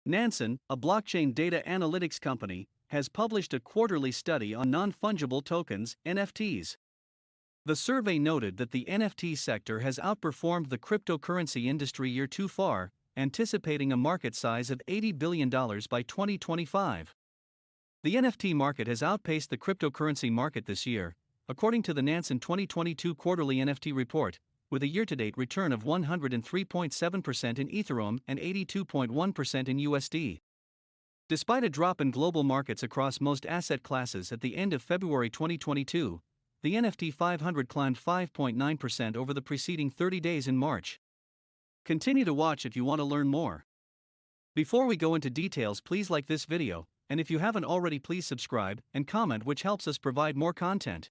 Nansen, a blockchain data analytics company, has published a quarterly study on non-fungible tokens, NFTs. The survey noted that the NFT sector has outperformed the cryptocurrency industry year too far, anticipating a market size of $80 billion by 2025. The NFT market has outpaced the cryptocurrency market this year, according to the Nansen 2022 quarterly NFT report, with a year-to-date return of 103.7% in Ethereum and 82.1% in USD. Despite a drop in global markets across most asset classes at the end of February 2022, the NFT 500 climbed 5.9% over the preceding 30 days in March. Continue to watch if you want to learn more. Before we go into details, please like this video, and if you haven't already, please subscribe and comment, which helps us provide more content.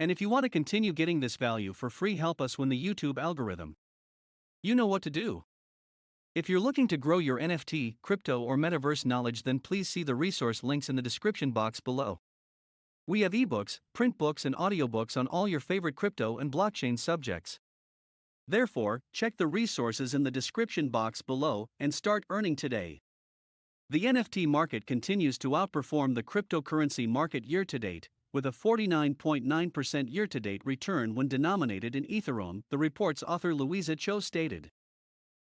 And if you want to continue getting this value for free, help us win the YouTube algorithm. You know what to do. If you're looking to grow your NFT, crypto, or metaverse knowledge, then please see the resource links in the description box below. We have ebooks, print books, and audiobooks on all your favorite crypto and blockchain subjects. Therefore, check the resources in the description box below and start earning today. The NFT market continues to outperform the cryptocurrency market year to date, with a 49.9% year-to-date return when denominated in Ethereum, the report's author Louisa Cho stated.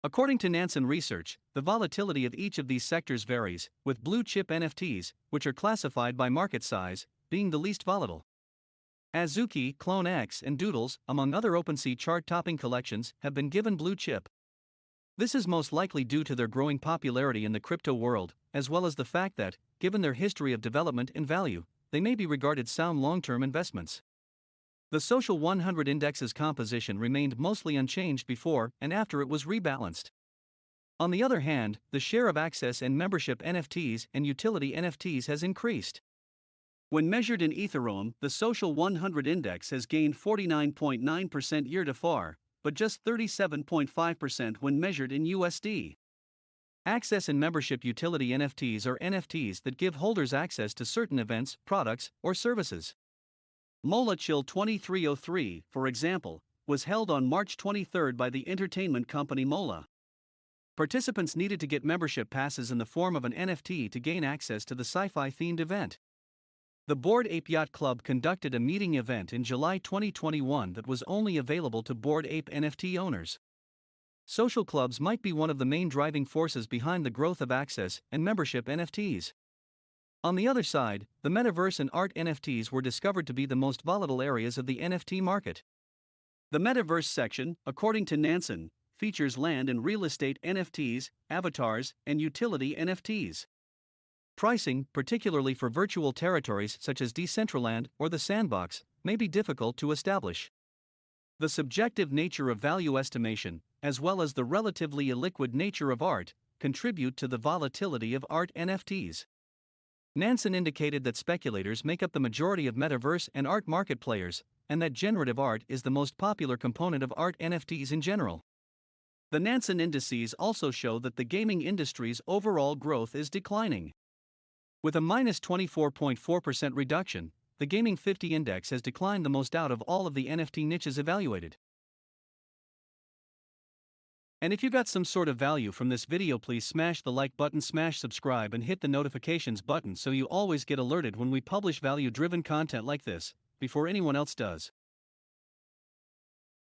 According to Nansen Research, the volatility of each of these sectors varies, with blue-chip NFTs, which are classified by market size, being the least volatile. Azuki, Clone X, and Doodles, among other OpenSea chart-topping collections, have been given blue chip. This is most likely due to their growing popularity in the crypto world, as well as the fact that, given their history of development and value, they may be regarded sound long-term investments. The Social 100 Index's composition remained mostly unchanged before and after it was rebalanced. On the other hand, the share of access and membership NFTs and utility NFTs has increased. When measured in Ethereum, the Social 100 Index has gained 49.9% year to far, but just 37.5% when measured in USD. Access and membership utility NFTs are NFTs that give holders access to certain events, products, or services. Mola Chill 2303, for example, was held on March 23 by the entertainment company Mola. Participants needed to get membership passes in the form of an NFT to gain access to the sci-fi themed event. The Bored Ape Yacht Club conducted a meeting event in July 2021 that was only available to Bored Ape NFT owners. Social clubs might be one of the main driving forces behind the growth of access and membership NFTs. On the other side, the Metaverse and art NFTs were discovered to be the most volatile areas of the NFT market. The Metaverse section, according to Nansen, features land and real estate NFTs, avatars, and utility NFTs. Pricing, particularly for virtual territories such as Decentraland or the Sandbox, may be difficult to establish. The subjective nature of value estimation, as well as the relatively illiquid nature of art, contribute to the volatility of art NFTs. Nansen indicated that speculators make up the majority of metaverse and art market players, and that generative art is the most popular component of art NFTs in general. The Nansen indices also show that the gaming industry's overall growth is declining. With a minus 24.4% reduction, the Gaming 50 index has declined the most out of all of the NFT niches evaluated. And if you got some sort of value from this video, please smash the like button, smash subscribe, and hit the notifications button so you always get alerted when we publish value-driven content like this, before anyone else does.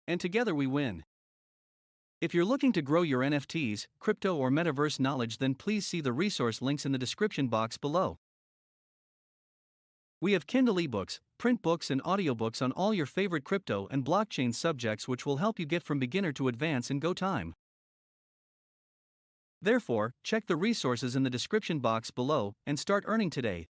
And together we win. If you're looking to grow your NFTs, crypto, or metaverse knowledge, then please see the resource links in the description box below. We have Kindle ebooks, print books, and audiobooks on all your favorite crypto and blockchain subjects, which will help you get from beginner to advance in go time. Therefore, check the resources in the description box below and start earning today.